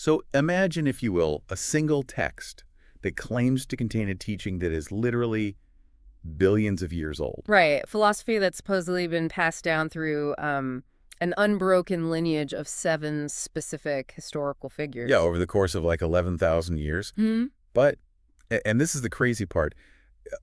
So imagine, if you will, a single text that claims to contain a teaching that is literally billions of years old. Right. Philosophy that's supposedly been passed down through an unbroken lineage of 7 specific historical figures. Yeah, over the course of like 11,000 years. Hmm? But, and this is the crazy part,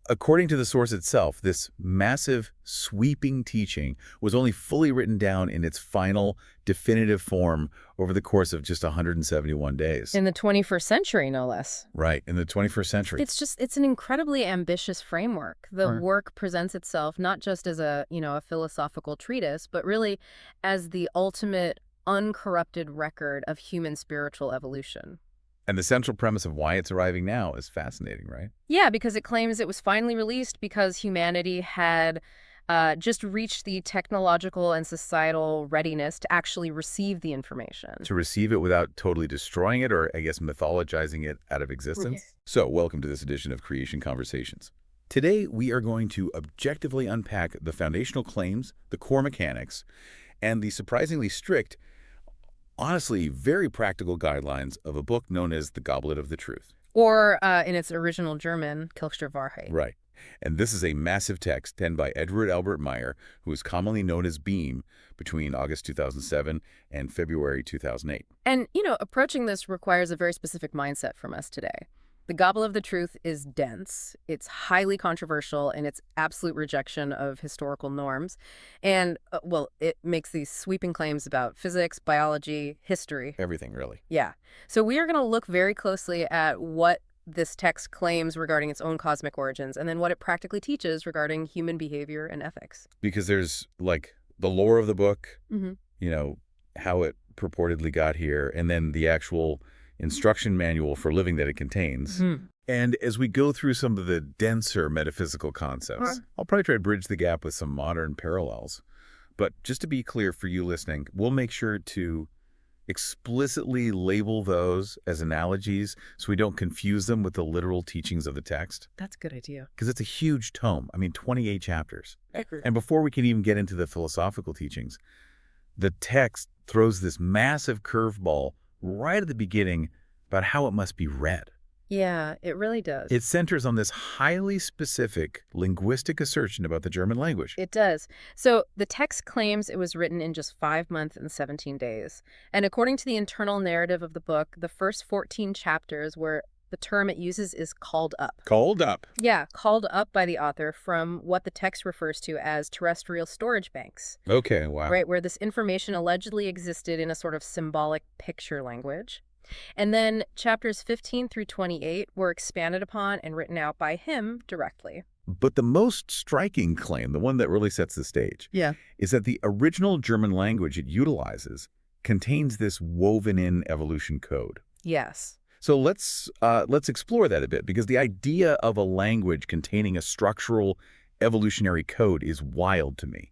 according to the source itself, this massive, sweeping teaching was only fully written down in its final, definitive form over the course of just 171 days. In the 21st century, no less. Right, in the 21st century. It's an incredibly ambitious framework. The work presents itself not just as a philosophical treatise, but really as the ultimate uncorrupted record of human spiritual evolution. And the central premise of why it's arriving now is fascinating, right? Yeah, because it claims it was finally released because humanity had just reached the technological and societal readiness to actually receive the information. To receive it without totally destroying it, or I guess mythologizing it out of existence. Right. So, welcome to this edition of Creation Conversations. Today, we are going to objectively unpack the foundational claims, the core mechanics, and the surprisingly strict, honestly very practical guidelines of a book known as the Goblet of the Truth. Or, in its original German, Kelch der Wahrheit. Right. And this is a massive text penned by Eduard Albert Meier, who is commonly known as Beam, between August 2007 and February 2008. And, approaching this requires a very specific mindset from us today. The Goblet of the Truth is dense, it's highly controversial in its absolute rejection of historical norms, and, it makes these sweeping claims about physics, biology, history. Everything, really. Yeah. So we are going to look very closely at what this text claims regarding its own cosmic origins, and then what it practically teaches regarding human behavior and ethics. Because there's, like, the lore of the book, Mm-hmm. How it purportedly got here, and then the actual instruction manual for living that it contains. Mm-hmm. And as we go through some of the denser metaphysical concepts, I'll probably try to bridge the gap with some modern parallels. But just to be clear for you listening, we'll make sure to explicitly label those as analogies so we don't confuse them with the literal teachings of the text. That's a good idea. Because it's a huge tome. 28 chapters. Accurate. And before we can even get into the philosophical teachings, the text throws this massive curveball right at the beginning about how it must be read. Yeah, it really does. It centers on this highly specific linguistic assertion about the German language. It does. So the text claims it was written in just 5 months and 17 days. And according to the internal narrative of the book, the first 14 chapters where the term it uses is called up. Called up. Yeah, called up by the author from what the text refers to as terrestrial storage banks. Okay, wow. Right, where this information allegedly existed in a sort of symbolic picture language. And then chapters 15 through 28 were expanded upon and written out by him directly. But the most striking claim, the one that really sets the stage, is that the original German language it utilizes contains this woven-in evolution code. Yes. So let's explore that a bit, because the idea of a language containing a structural evolutionary code is wild to me.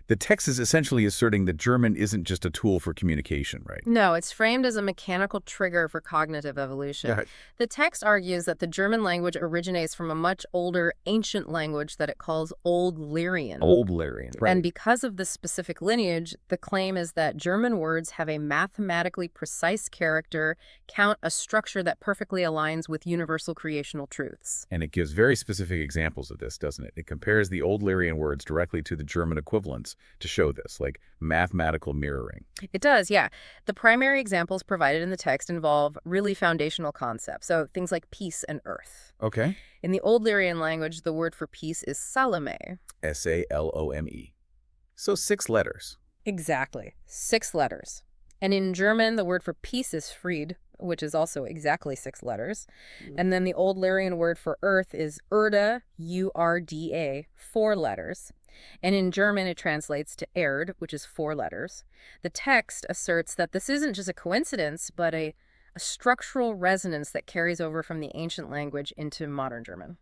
The text is essentially asserting that German isn't just a tool for communication, right? No, it's framed as a mechanical trigger for cognitive evolution. Yeah. The text argues that the German language originates from a much older, ancient language that it calls Old Lyrian. Old Lyrian, right. And because of this specific lineage, the claim is that German words have a mathematically precise character, count a structure that perfectly aligns with universal creational truths. And it gives very specific examples of this, doesn't it? It compares the Old Lyrian words directly to the German equivalents to show this, like mathematical mirroring. It does, yeah. The primary examples provided in the text involve really foundational concepts, so things like peace and earth. Okay. In the Old Lyrian language, the word for peace is Salome. S-A-L-O-M-E. So 6 letters. Exactly. 6 letters. And in German, the word for peace is Fried, which is also exactly 6 letters. And then the Old Lyrian word for earth is Erde, U-R-D-A, 4 letters. And in German, it translates to Erd, which is 4 letters. The text asserts that this isn't just a coincidence, but a structural resonance that carries over from the ancient language into modern German.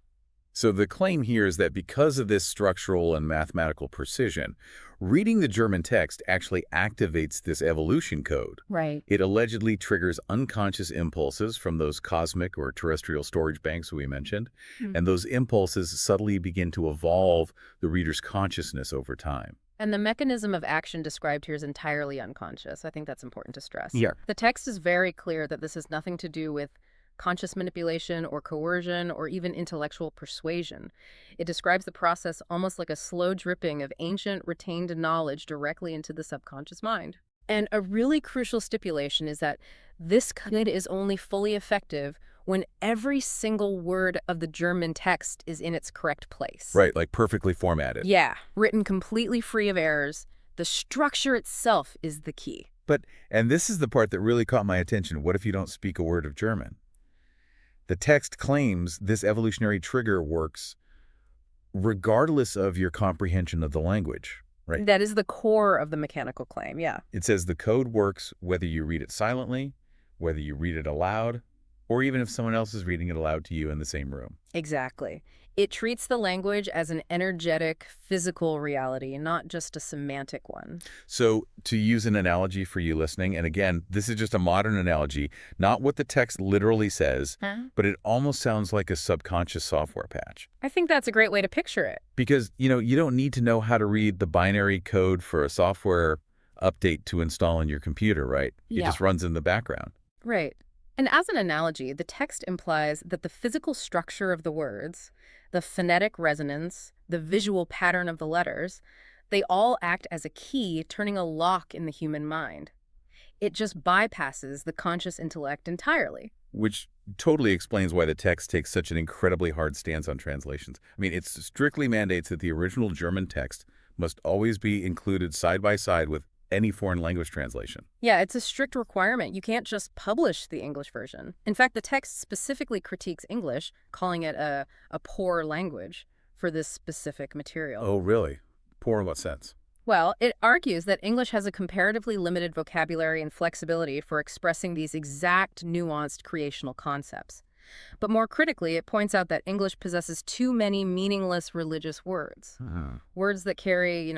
So the claim here is that because of this structural and mathematical precision, reading the German text actually activates this evolution code. Right. It allegedly triggers unconscious impulses from those cosmic or terrestrial storage banks we mentioned, and those impulses subtly begin to evolve the reader's consciousness over time. And the mechanism of action described here is entirely unconscious. I think that's important to stress. Yeah. The text is very clear that this has nothing to do with conscious manipulation or coercion or even intellectual persuasion. It describes the process almost like a slow dripping of ancient retained knowledge directly into the subconscious mind. And a really crucial stipulation is that this code is only fully effective when every single word of the German text is in its correct place. Right, like perfectly formatted. Yeah, written completely free of errors. The structure itself is the key. And this is the part that really caught my attention. What if you don't speak a word of German? The text claims this evolutionary trigger works regardless of your comprehension of the language, right? That is the core of the mechanical claim, yeah. It says the code works whether you read it silently, whether you read it aloud, or even if someone else is reading it aloud to you in the same room. Exactly. It treats the language as an energetic, physical reality, not just a semantic one. So to use an analogy for you listening, and again, this is just a modern analogy, not what the text literally says, but it almost sounds like a subconscious software patch. I think that's a great way to picture it. Because, you don't need to know how to read the binary code for a software update to install in your computer, right? It just runs in the background. Right. And as an analogy, the text implies that the physical structure of the words, the phonetic resonance, the visual pattern of the letters, they all act as a key turning a lock in the human mind. It just bypasses the conscious intellect entirely. Which totally explains why the text takes such an incredibly hard stance on translations. I mean, it strictly mandates that the original German text must always be included side by side with any foreign language translation. Yeah, it's a strict requirement. You can't just publish the English version. In fact, the text specifically critiques English, calling it a poor language for this specific material. Oh, really? Poor in what sense? Well, it argues that English has a comparatively limited vocabulary and flexibility for expressing these exact, nuanced creational concepts. But more critically, it points out that English possesses too many meaningless religious words. Words that carry,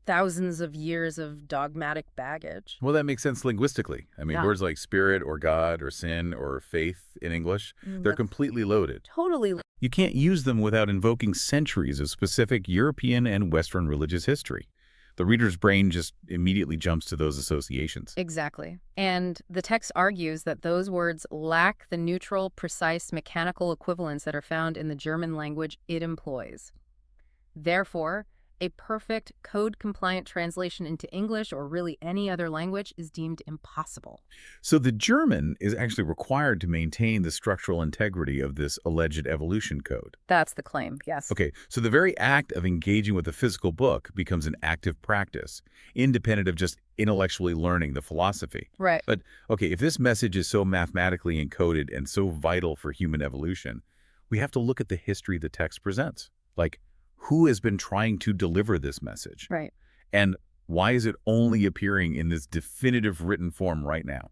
thousands of years of dogmatic baggage. Well, that makes sense linguistically. I mean, words like spirit or God or sin or faith in English, they're completely loaded. Totally. You can't use them without invoking centuries of specific European and Western religious history. The reader's brain just immediately jumps to those associations. Exactly. And the text argues that those words lack the neutral, precise, mechanical equivalents that are found in the German language it employs. Therefore, a perfect code-compliant translation into English or really any other language is deemed impossible. So the German is actually required to maintain the structural integrity of this alleged evolution code. That's the claim, yes. Okay, so the very act of engaging with the physical book becomes an active practice, independent of just intellectually learning the philosophy. Right. But, okay, if this message is so mathematically encoded and so vital for human evolution, we have to look at the history the text presents. Like, who has been trying to deliver this message? Right. And why is it only appearing in this definitive written form right now?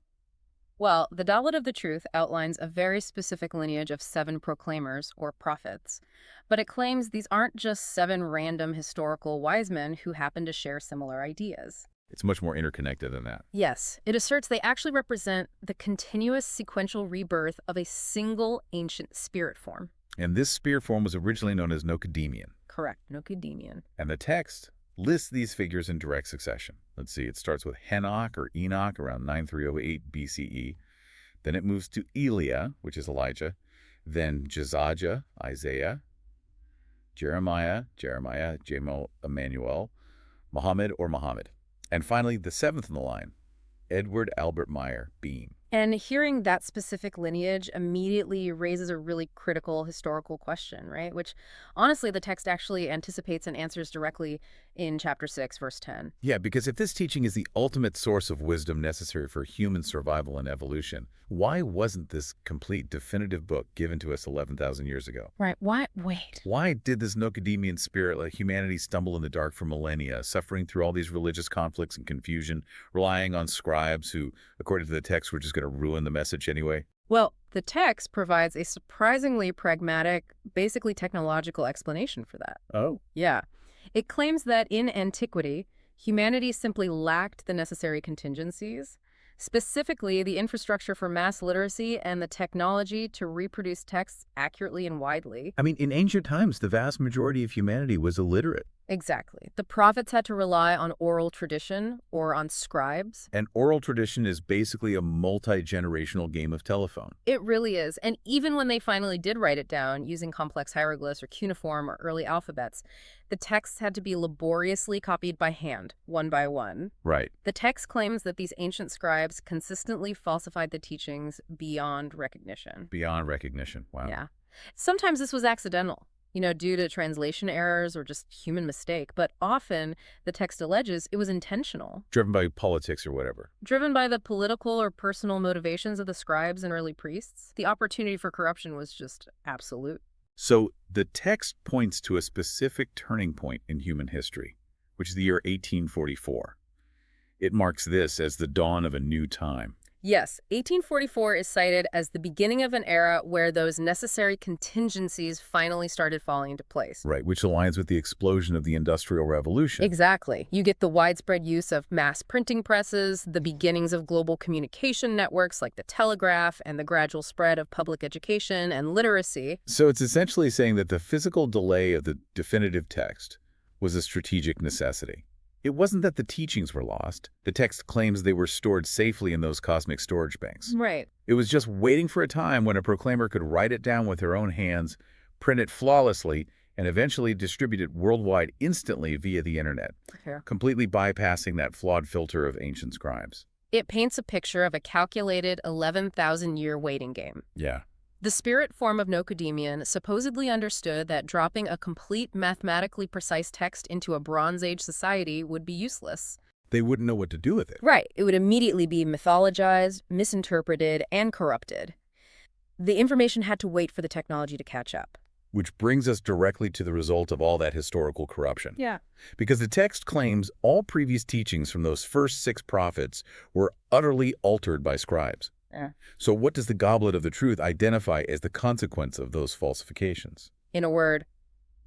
Well, the Goblet of Truth outlines a very specific lineage of 7 proclaimers, or prophets. But it claims these aren't just 7 random historical wise men who happen to share similar ideas. It's much more interconnected than that. Yes, it asserts they actually represent the continuous sequential rebirth of a single ancient spirit form. And this spirit form was originally known as Nocademian. Correct, Nocademian. And the text lists these figures in direct succession. Let's see, it starts with Henoch or Enoch around 9308 BCE. Then it moves to Elia, which is Elijah. Then Jezajah, Isaiah. Jeremiah, Emmanuel. Muhammad. And finally, the 7th in the line, Eduard Albert Meier, Beam. And hearing that specific lineage immediately raises a really critical historical question, right? Which, honestly, the text actually anticipates and answers directly in chapter 6, verse 10. Yeah, because if this teaching is the ultimate source of wisdom necessary for human survival and evolution, why wasn't this complete definitive book given to us 11,000 years ago? Right. Wait. Why did this Nocademian spirit let humanity stumble in the dark for millennia, suffering through all these religious conflicts and confusion, relying on scribes who, according to the text, were just going to ruin the message anyway? Well, the text provides a surprisingly pragmatic, basically technological explanation for that. Oh. Yeah. It claims that in antiquity, humanity simply lacked the necessary contingencies, specifically the infrastructure for mass literacy and the technology to reproduce texts accurately and widely. I mean, in ancient times, the vast majority of humanity was illiterate. Exactly. The prophets had to rely on oral tradition or on scribes. And oral tradition is basically a multi-generational game of telephone. It really is. And even when they finally did write it down using complex hieroglyphs or cuneiform or early alphabets, the texts had to be laboriously copied by hand, one by one. Right. The text claims that these ancient scribes consistently falsified the teachings beyond recognition. Beyond recognition. Wow. Yeah. Sometimes this was accidental, due to translation errors or just human mistake, but often the text alleges it was intentional. Driven by politics or whatever. Driven by the political or personal motivations of the scribes and early priests, the opportunity for corruption was just absolute. So the text points to a specific turning point in human history, which is the year 1844. It marks this as the dawn of a new time. Yes, 1844 is cited as the beginning of an era where those necessary contingencies finally started falling into place. Right, which aligns with the explosion of the Industrial Revolution. Exactly. You get the widespread use of mass printing presses, the beginnings of global communication networks like the telegraph, and the gradual spread of public education and literacy. So it's essentially saying that the physical delay of the definitive text was a strategic necessity. It wasn't that the teachings were lost. The text claims they were stored safely in those cosmic storage banks. Right. It was just waiting for a time when a proclaimer could write it down with their own hands, print it flawlessly, and eventually distribute it worldwide instantly via the internet, completely bypassing that flawed filter of ancient scribes. It paints a picture of a calculated 11,000-year waiting game. Yeah. The spirit form of Nocodemian supposedly understood that dropping a complete mathematically precise text into a Bronze Age society would be useless. They wouldn't know what to do with it. Right. It would immediately be mythologized, misinterpreted, and corrupted. The information had to wait for the technology to catch up. Which brings us directly to the result of all that historical corruption. Yeah. Because the text claims all previous teachings from those first 6 prophets were utterly altered by scribes. So what does the Goblet of the Truth identify as the consequence of those falsifications? In a word,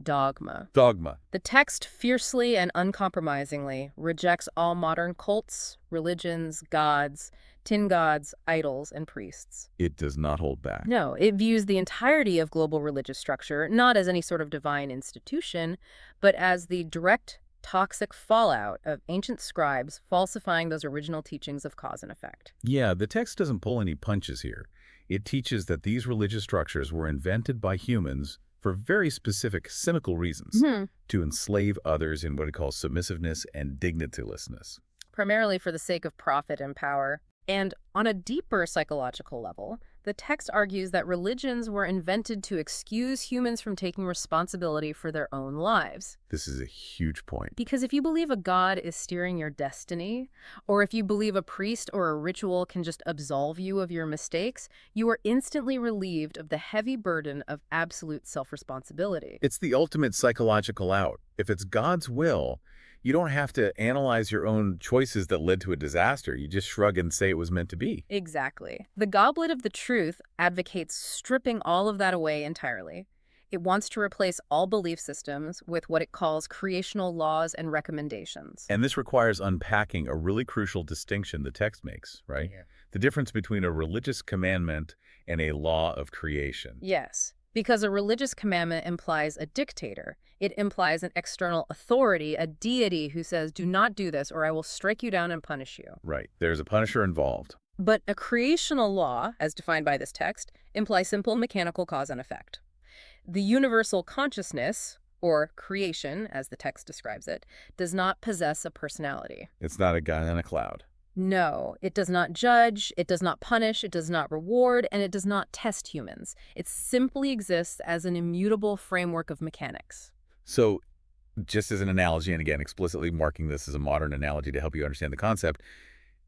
dogma. Dogma. The text fiercely and uncompromisingly rejects all modern cults, religions, gods, tin gods, idols, and priests. It does not hold back. No, it views the entirety of global religious structure not as any sort of divine institution, but as the direct toxic fallout of ancient scribes falsifying those original teachings of cause and effect. Yeah, the text doesn't pull any punches here. It teaches that these religious structures were invented by humans for very specific, cynical reasons, to enslave others in what it calls submissiveness and dignitylessness. Primarily for the sake of profit and power. And on a deeper psychological level, the text argues that religions were invented to excuse humans from taking responsibility for their own lives. This is a huge point. Because if you believe a god is steering your destiny, or if you believe a priest or a ritual can just absolve you of your mistakes, you are instantly relieved of the heavy burden of absolute self-responsibility. It's the ultimate psychological out. If it's God's will, you don't have to analyze your own choices that led to a disaster. You just shrug and say it was meant to be. Exactly. The Goblet of the Truth advocates stripping all of that away entirely. It wants to replace all belief systems with what it calls creational laws and recommendations. And this requires unpacking a really crucial distinction the text makes, right? Yeah. The difference between a religious commandment and a law of creation. Yes. Because a religious commandment implies a dictator. It implies an external authority, a deity who says, do not do this or I will strike you down and punish you. Right. There's a punisher involved. But a creational law, as defined by this text, implies simple mechanical cause and effect. The universal consciousness, or creation, as the text describes it, does not possess a personality. It's not a guy in a cloud. No, it does not judge, it does not punish, it does not reward, and it does not test humans. It simply exists as an immutable framework of mechanics. So, just as an analogy, and again, explicitly marking this as a modern analogy to help you understand the concept,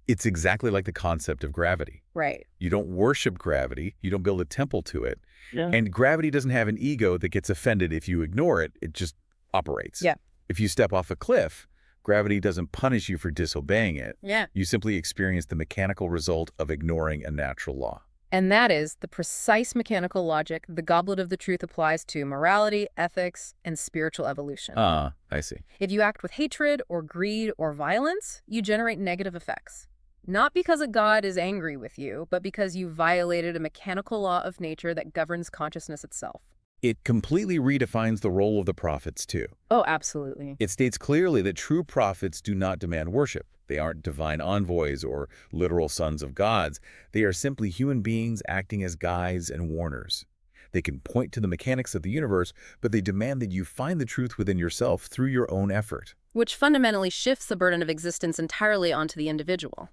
it's exactly like the concept of gravity. Right. You don't worship gravity, you don't build a temple to it, yeah. And gravity doesn't have an ego that gets offended if you ignore it, it just operates. Yeah. If you step off a cliff, gravity doesn't punish you for disobeying it. Yeah. You simply experience the mechanical result of ignoring a natural law. And that is the precise mechanical logic the Goblet of the Truth applies to morality, ethics, and spiritual evolution. I see. If you act with hatred or greed or violence, you generate negative effects. Not because a god is angry with you, but because you violated a mechanical law of nature that governs consciousness itself. It completely redefines the role of the prophets, too. Oh, absolutely. It states clearly that true prophets do not demand worship. They aren't divine envoys or literal sons of gods. They are simply human beings acting as guides and warners. They can point to the mechanics of the universe, but they demand that you find the truth within yourself through your own effort. Which fundamentally shifts the burden of existence entirely onto the individual.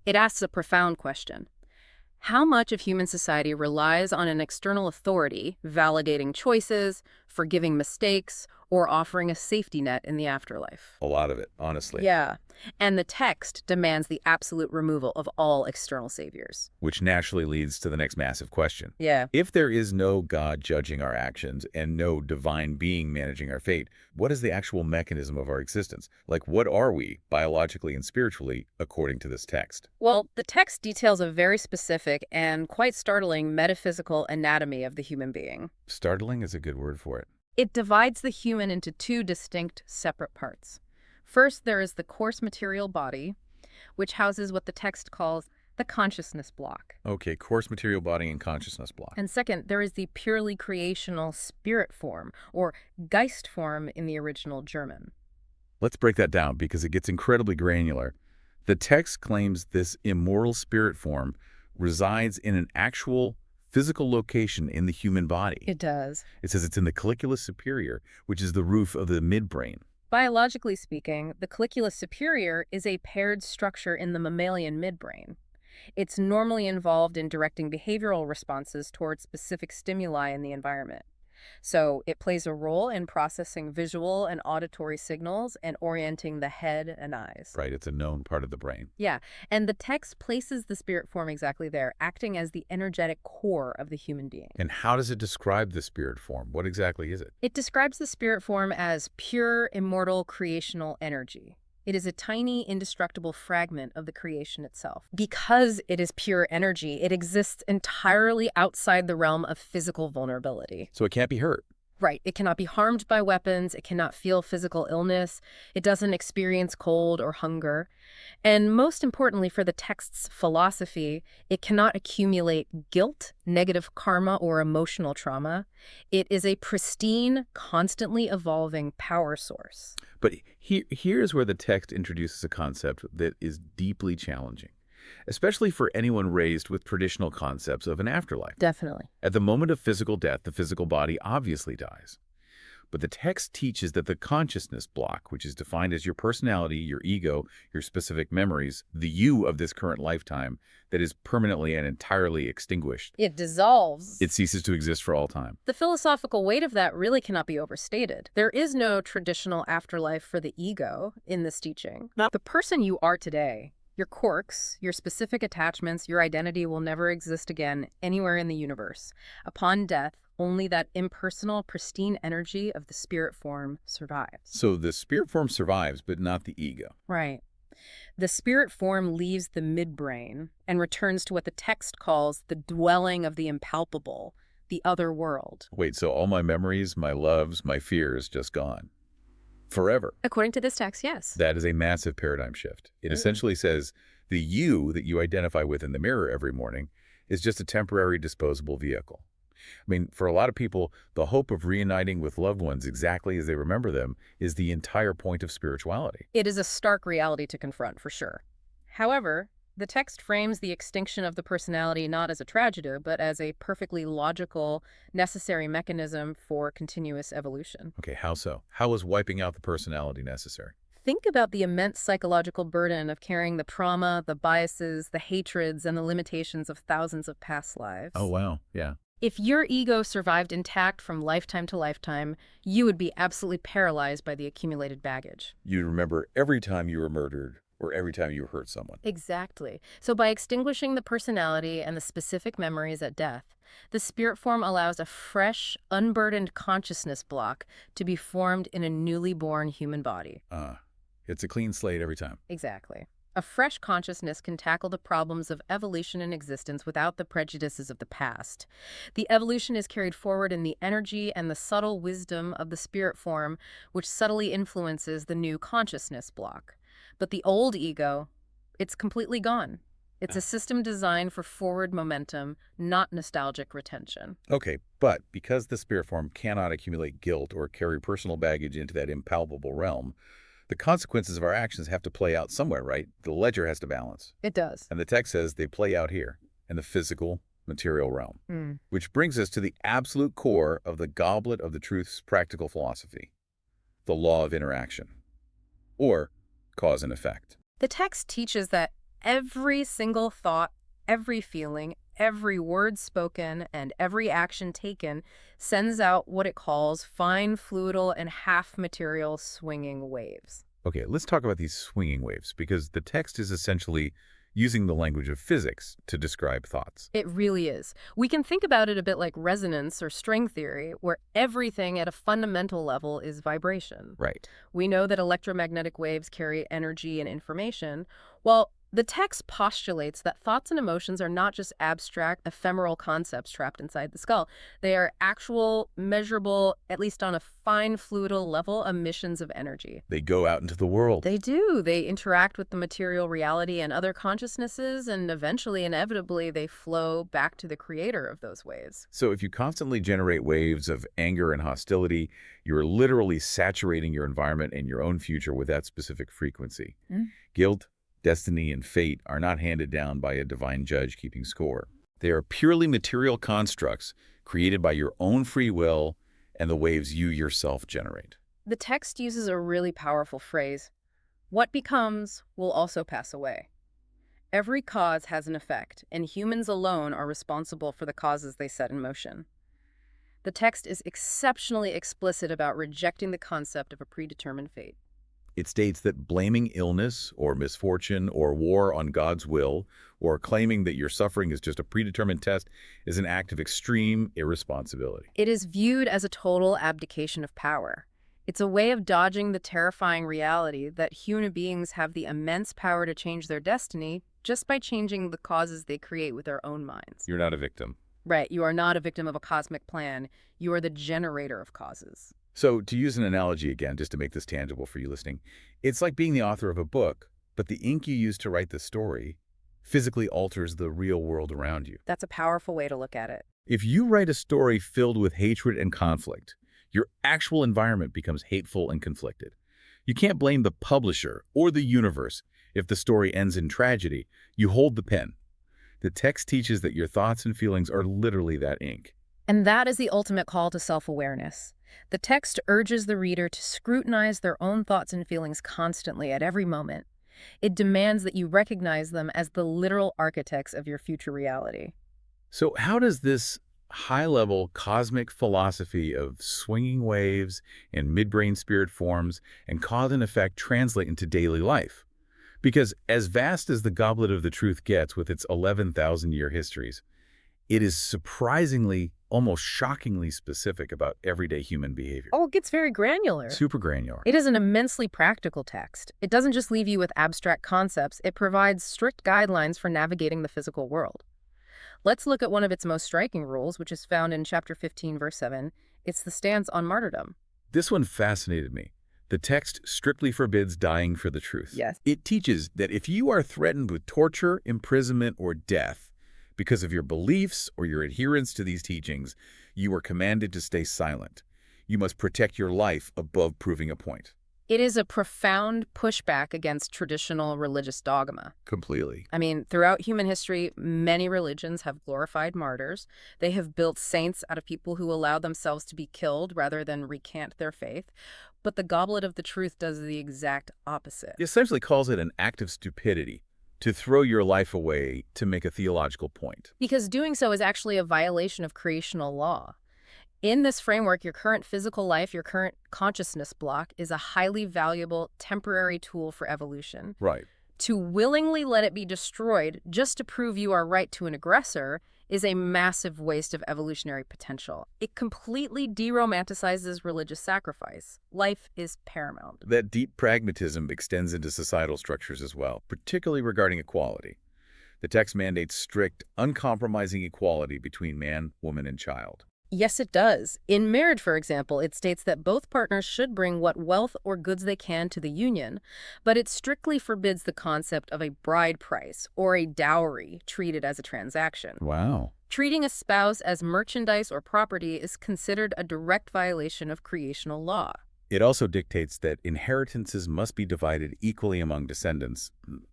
It asks a profound question. How much of human society relies on an external authority validating choices, forgiving mistakes, or offering a safety net in the afterlife? A lot of it, honestly. Yeah, and the text demands the absolute removal of all external saviors. Which naturally leads to the next massive question. Yeah. If there is no God judging our actions and no divine being managing our fate, what is the actual mechanism of our existence? Like, what are we, biologically and spiritually, according to this text? Well, the text details a very specific and quite startling metaphysical anatomy of the human being. Startling is a good word for it. It divides the human into two distinct, separate parts. First, there is the coarse material body, which houses what the text calls the consciousness block. Okay, coarse material body and consciousness block. And second, there is the purely creational spirit form, or Geist form in the original German. Let's break that down because it gets incredibly granular. The text claims this immortal spirit form resides in an actual physical location in the human body. It does. It says it's in the colliculus superior, which is the roof of the midbrain. Biologically speaking, the colliculus superior is a paired structure in the mammalian midbrain. It's normally involved in directing behavioral responses towards specific stimuli in the environment. So it plays a role in processing visual and auditory signals and orienting the head and eyes. Right, it's a known part of the brain. Yeah, and the text places the spirit form exactly there, acting as the energetic core of the human being. And how does it describe the spirit form? What exactly is it? It describes the spirit form as pure, immortal, creational energy. It is a tiny, indestructible fragment of the creation itself. Because it is pure energy, it exists entirely outside the realm of physical vulnerability. So it can't be hurt. Right. It cannot be harmed by weapons. It cannot feel physical illness. It doesn't experience cold or hunger. And most importantly for the text's philosophy, it cannot accumulate guilt, negative karma, or emotional trauma. It is a pristine, constantly evolving power source. But here's where the text introduces a concept that is deeply challenging, especially for anyone raised with traditional concepts of an afterlife. Definitely. At the moment of physical death, the physical body obviously dies. But the text teaches that the consciousness block, which is defined as your personality, your ego, your specific memories, the you of this current lifetime, that is permanently and entirely extinguished. It dissolves. It ceases to exist for all time. The philosophical weight of that really cannot be overstated. There is no traditional afterlife for the ego in this teaching. The person you are today, your quirks, your specific attachments, your identity will never exist again anywhere in the universe. Upon death, only that impersonal, pristine energy of the spirit form survives. So the spirit form survives, but not the ego. Right. The spirit form leaves the midbrain and returns to what the text calls the dwelling of the impalpable, the other world. Wait, so all my memories, my loves, my fears, just gone? Forever? According to this text, yes. That is a massive paradigm shift. It essentially says the you that you identify with in the mirror every morning is just a temporary disposable vehicle. I mean, for a lot of people, the hope of reuniting with loved ones exactly as they remember them is the entire point of spirituality. It is a stark reality to confront, for sure. However, the text frames the extinction of the personality not as a tragedy, but as a perfectly logical, necessary mechanism for continuous evolution. Okay, how so? How is wiping out the personality necessary? Think about the immense psychological burden of carrying the trauma, the biases, the hatreds, and the limitations of thousands of past lives. Oh, wow. Yeah. If your ego survived intact from lifetime to lifetime, you would be absolutely paralyzed by the accumulated baggage. You remember every time you were murdered or every time you hurt someone. Exactly. So by extinguishing the personality and the specific memories at death, the spirit form allows a fresh, unburdened consciousness block to be formed in a newly born human body. It's a clean slate every time. Exactly. A fresh consciousness can tackle the problems of evolution and existence without the prejudices of the past. The evolution is carried forward in the energy and the subtle wisdom of the spirit form, which subtly influences the new consciousness block. But the old ego, it's completely gone. It's a system designed for forward momentum, not nostalgic retention. Okay, but because the spirit form cannot accumulate guilt or carry personal baggage into that impalpable realm, the consequences of our actions have to play out somewhere, right? The ledger has to balance. It does. And the text says they play out here, in the physical, material realm. Which brings us to the absolute core of the Goblet of the Truth's practical philosophy, the law of interaction, or cause and effect. The text teaches that every single thought, every feeling, every word spoken, and every action taken sends out what it calls fine fluidal and half-material swinging waves. Okay, let's talk about these swinging waves, because the text is essentially using the language of physics to describe thoughts. It really is. We can think about it a bit like resonance or string theory, where everything at a fundamental level is vibration. Right. We know that electromagnetic waves carry energy and information. Well, the text postulates that thoughts and emotions are not just abstract, ephemeral concepts trapped inside the skull. They are actual, measurable, at least on a fine fluidal level, emissions of energy. They go out into the world. They do. They interact with the material reality and other consciousnesses, and eventually, inevitably, they flow back to the creator of those waves. So if you constantly generate waves of anger and hostility, you're literally saturating your environment and your own future with that specific frequency. Guilt, destiny, and fate are not handed down by a divine judge keeping score. They are purely material constructs created by your own free will and the waves you yourself generate. The text uses a really powerful phrase. What becomes will also pass away. Every cause has an effect, and humans alone are responsible for the causes they set in motion. The text is exceptionally explicit about rejecting the concept of a predetermined fate. It states that blaming illness or misfortune or war on God's will, or claiming that your suffering is just a predetermined test, is an act of extreme irresponsibility. It is viewed as a total abdication of power. It's a way of dodging the terrifying reality that human beings have the immense power to change their destiny just by changing the causes they create with their own minds. You're not a victim. Right, you are not a victim of a cosmic plan. You are the generator of causes. So to use an analogy again, just to make this tangible for you listening, it's like being the author of a book, but the ink you use to write the story physically alters the real world around you. That's a powerful way to look at it. If you write a story filled with hatred and conflict, your actual environment becomes hateful and conflicted. You can't blame the publisher or the universe if the story ends in tragedy. You hold the pen. The text teaches that your thoughts and feelings are literally that ink. And that is the ultimate call to self-awareness. The text urges the reader to scrutinize their own thoughts and feelings constantly at every moment. It demands that you recognize them as the literal architects of your future reality. So how does this high-level cosmic philosophy of swinging waves and midbrain spirit forms and cause and effect translate into daily life? Because as vast as the Goblet of the Truth gets with its 11,000-year histories, it is surprisingly, almost shockingly specific about everyday human behavior. Oh, it gets very granular. Super granular. It is an immensely practical text. It doesn't just leave you with abstract concepts. It provides strict guidelines for navigating the physical world. Let's look at one of its most striking rules, which is found in chapter 15, verse 7. It's the stance on martyrdom. This one fascinated me. The text strictly forbids dying for the truth. Yes. It teaches that if you are threatened with torture, imprisonment, or death because of your beliefs or your adherence to these teachings, you are commanded to stay silent. You must protect your life above proving a point. It is a profound pushback against traditional religious dogma. Completely. I mean, throughout human history, many religions have glorified martyrs. They have built saints out of people who allow themselves to be killed rather than recant their faith. But the Goblet of the Truth does the exact opposite. It essentially calls it an act of stupidity to throw your life away to make a theological point. Because doing so is actually a violation of creational law. In this framework, your current physical life, your current consciousness block, is a highly valuable temporary tool for evolution. Right. To willingly let it be destroyed just to prove you are right to an aggressor is a massive waste of evolutionary potential. It completely de-romanticizes religious sacrifice. Life is paramount. That deep pragmatism extends into societal structures as well, particularly regarding equality. The text mandates strict, uncompromising equality between man, woman, and child. Yes, it does. In marriage, for example, it states that both partners should bring what wealth or goods they can to the union, but it strictly forbids the concept of a bride price or a dowry treated as a transaction. Wow. Treating a spouse as merchandise or property is considered a direct violation of creational law. It also dictates that inheritances must be divided equally among descendants,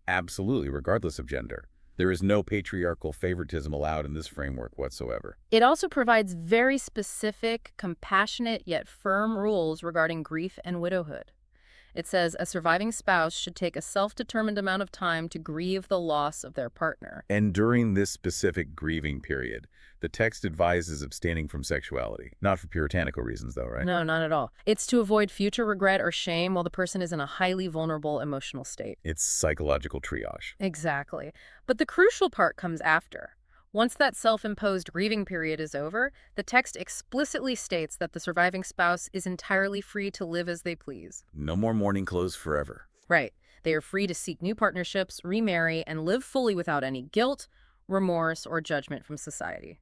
absolutely, regardless of gender. There is no patriarchal favoritism allowed in this framework whatsoever. It also provides very specific, compassionate, yet firm rules regarding grief and widowhood. It says a surviving spouse should take a self-determined amount of time to grieve the loss of their partner. And during this specific grieving period, the text advises abstaining from sexuality. Not for puritanical reasons, though, right? No, not at all. It's to avoid future regret or shame while the person is in a highly vulnerable emotional state. It's psychological triage. Exactly. But the crucial part comes after. Once that self-imposed grieving period is over, the text explicitly states that the surviving spouse is entirely free to live as they please. No more mourning clothes forever. Right. They are free to seek new partnerships, remarry, and live fully without any guilt, remorse, or judgment from society.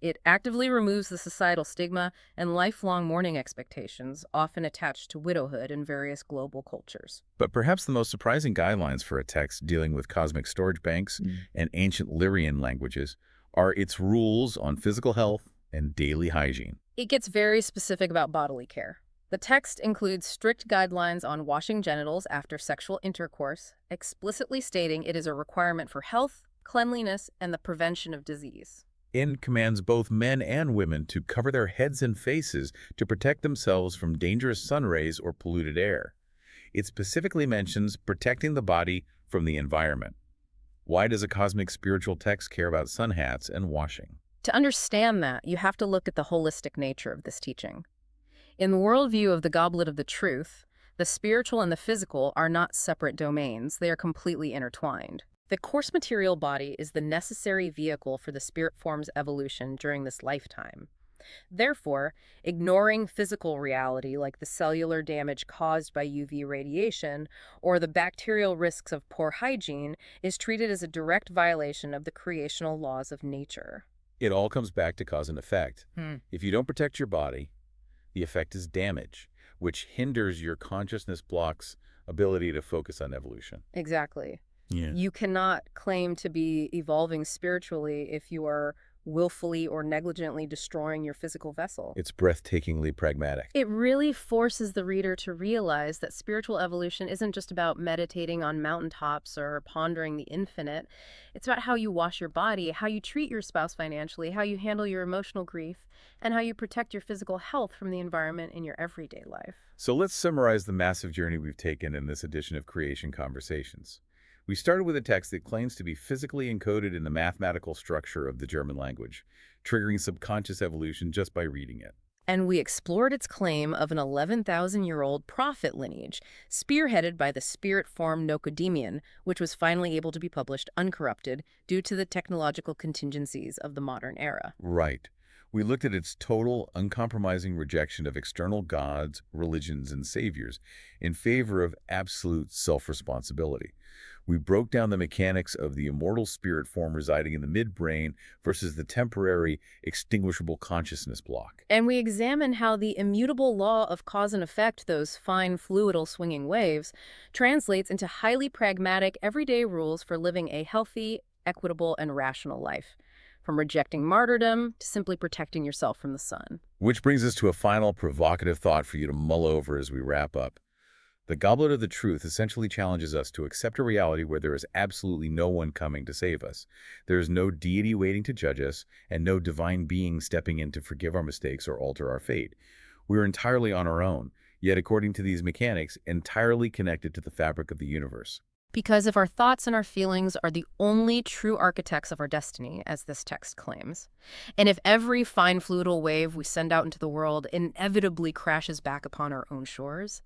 It actively removes the societal stigma and lifelong mourning expectations often attached to widowhood in various global cultures. But perhaps the most surprising guidelines for a text dealing with cosmic storage banks and ancient Lyrian languages are its rules on physical health and daily hygiene. It gets very specific about bodily care. The text includes strict guidelines on washing genitals after sexual intercourse, explicitly stating it is a requirement for health, cleanliness, and the prevention of disease. It commands both men and women to cover their heads and faces to protect themselves from dangerous sun rays or polluted air. It specifically mentions protecting the body from the environment. Why does a cosmic spiritual text care about sun hats and washing? To understand that, you have to look at the holistic nature of this teaching. In the worldview of the Goblet of the Truth, the spiritual and the physical are not separate domains, they are completely intertwined. The course material body is the necessary vehicle for the spirit form's evolution during this lifetime. Therefore, ignoring physical reality like the cellular damage caused by UV radiation or the bacterial risks of poor hygiene is treated as a direct violation of the creational laws of nature. It all comes back to cause and effect. If you don't protect your body, the effect is damage, which hinders your consciousness block's ability to focus on evolution. Exactly. Yeah. You cannot claim to be evolving spiritually if you are willfully or negligently destroying your physical vessel. It's breathtakingly pragmatic. It really forces the reader to realize that spiritual evolution isn't just about meditating on mountaintops or pondering the infinite. It's about how you wash your body, how you treat your spouse financially, how you handle your emotional grief, and how you protect your physical health from the environment in your everyday life. So let's summarize the massive journey we've taken in this edition of Creation Conversations. We started with a text that claims to be physically encoded in the mathematical structure of the German language, triggering subconscious evolution just by reading it. And we explored its claim of an 11,000-year-old prophet lineage, spearheaded by the spirit form Nocodemion, which was finally able to be published uncorrupted due to the technological contingencies of the modern era. Right. We looked at its total, uncompromising rejection of external gods, religions, and saviors in favor of absolute self-responsibility. We broke down the mechanics of the immortal spirit form residing in the midbrain versus the temporary, extinguishable consciousness block. And we examine how the immutable law of cause and effect, those fine fluidal swinging waves, translates into highly pragmatic, everyday rules for living a healthy, equitable, and rational life, from rejecting martyrdom to simply protecting yourself from the sun. Which brings us to a final provocative thought for you to mull over as we wrap up. The Goblet of the Truth essentially challenges us to accept a reality where there is absolutely no one coming to save us. There is no deity waiting to judge us, and no divine being stepping in to forgive our mistakes or alter our fate. We are entirely on our own, yet according to these mechanics, entirely connected to the fabric of the universe. Because if our thoughts and our feelings are the only true architects of our destiny, as this text claims, and if every fine fluidal wave we send out into the world inevitably crashes back upon our own shores,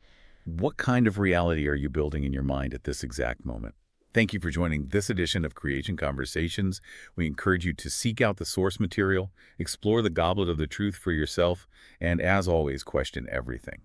what kind of reality are you building in your mind at this exact moment? Thank you for joining this edition of Creation Conversations. We encourage you to seek out the source material, explore the Goblet of the Truth for yourself, and as always, question everything.